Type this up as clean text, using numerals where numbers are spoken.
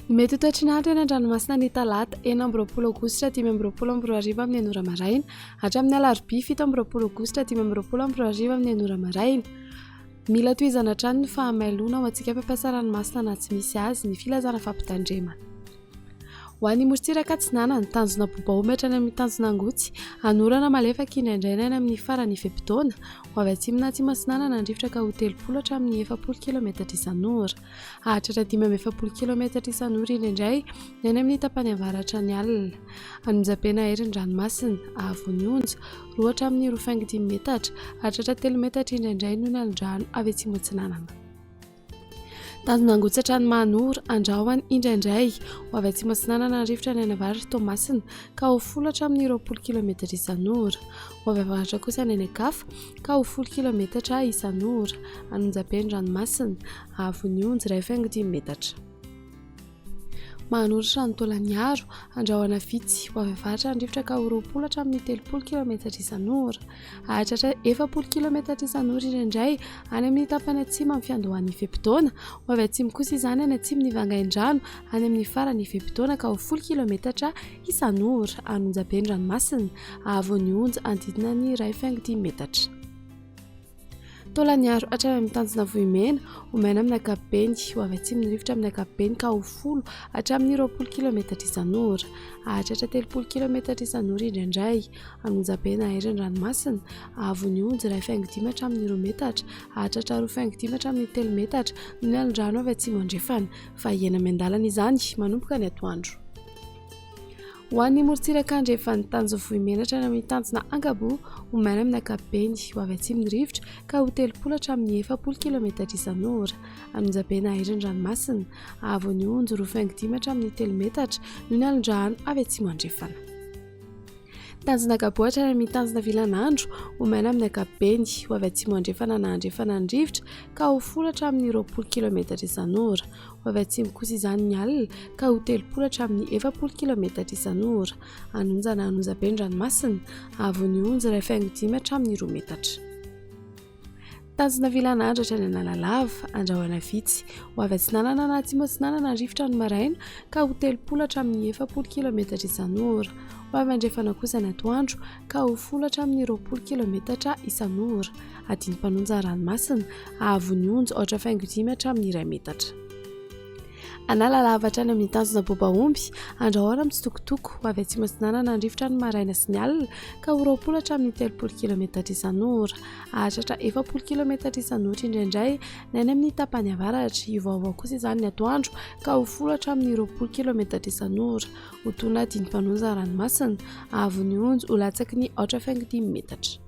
Mety ho toatrin'andro eny an-dranomasina ny talata 4 aogositra 5:24 amin'ny anora maraina hatramin'ny alarobia 7 aogositra 5:24 amin'ny anora maraina. Mila tohizana hatrany ny fahamailoana ho antsika mpampiasa ranomasina na tsy misy azy ny filazana fampitandremana. Ho an'ny morontsiraka atsinana ny tanjona bobaometra any amin'ny tanjona angotsy anorana malefaka indraindraina any amin'ny farany ifepitaona ho avy atsimo na atsimo atsinana nandrifitra ka ho 30 hatramin'ny 40 km isan'ora hahatratra 5 km isan'ora indraindray ny any amin'ny tapany avaratra ny alina. Anonjapena herin-dranomasina ahavon'ny onja 2 hatramin'ny 2.5 metatra hahatratra 3 metatra indraindray noho ny alin-drano avy atsimo atsinanana. Tanjona angotsy hatranomanora andrahoany indraindray ho avy atsimo atsinana nandrifitra ny any avaratra Toamasina ka ho 10 hatramin'ny 20 km isan'ora ho avy avaratra kosa ny any Ankafa ka ho 10 km isan'ora. Anonjapeny ranomasina ahavon'ny onja 2.5 metatra. Mahanoratra ny Taolagnaro andrahoana vitsy ho avy avaratra nandrifitra ka ho 20 hatramin'ny 30 km isan'ora hahatratra 40 km isan'ora indraindray any amin'ny tapany atsimo amin'ny fiandohan'ny ifepitaona ho avy atsimo kosa izany any atsimo ny Vangaindrano any amin'ny farany ifepitaona ka ho 10 km isan'ora. Anonjapeny ranomasina ahavon'ny onja andidina ny 2.5 metatra. Taolagnaro hatrany amin'ny tanjona vohimena ho maina amin'ny ankapobeny ho avy atsimo ny rivotra amin'ny ankapobeny ka ho 10 hatramin'ny 20 km isan'ora hahatratra 30 km isan'ora indraindray. Anonjapena herin-dranomasina ahavon'ny onja 2.5 hatramin'ny 2 metatra hahatratra 2.5 hatramin'ny 3 metatra noho ny alin-drano avy atsimo andrefana fa hiaina miandalana izany manomboka ny atoandro. Ho an'ny morontsiraka andrefan'ny tanjona vohimena hatrany amin'ny tanjona Angabo ho maina amin'ny ankapobeny ho avy atsimo ny rivotra ka ho 30 hatramin'ny 40 km isan'ora. Anonjapena herin-dranomasina ahavon'ny onja 2.5 hatramin'ny 3 metatra noho ny alin-drano avy atsimo andrefana. Tanjona Gabo hatrany amin'ny tanjona Vilanandro ho maina amin'ny ankapobeny ho avy atsimo andrefana na andrefana ny rivotra ka ho 10 hatramin'ny 20 km isan'ora ho avy atsimo kosa izany ny alina ka ho 30 hatramin'ny 40 km isan'ora. Anonjana anonjapeny ranomasina ahavon'ny onja 2.5 hatramin'ny 2 metatra. Tanjona Vilanandro hatrany Analalava andrahoana vitsy ho avy atsinanana na atsimo atsinanana ny rivotra ny maraina ka ho 30 hatramin'ny 40 km isan'ora ho avy andrefana kosa ny atoandro ka ho 10 hatramin'ny 20 km isan'ora. Adiny mpanonja ranomasina ahavon'ny onja 8.5 hatramin'ny 1 metatra. Analalava hatrany amin'ny tanjona Bobaomby andrahoana mitsitokotoko ho avy atsimo atsinanana nandrifitra ny maraina sy ny alina ka ho 20 hatramin'ny 30 km isan'ora hahatratra 40 km isan'ora indraindray ny any amin'ny tapany avaratra. Ivaovao kosa izany ny atoandro ka ho 10 hatramin'ny 20 km isan'ora. Ho tona adiny mpanonja ranomasina ahavon'ny onja ho latsaky ny 8.5 metatra.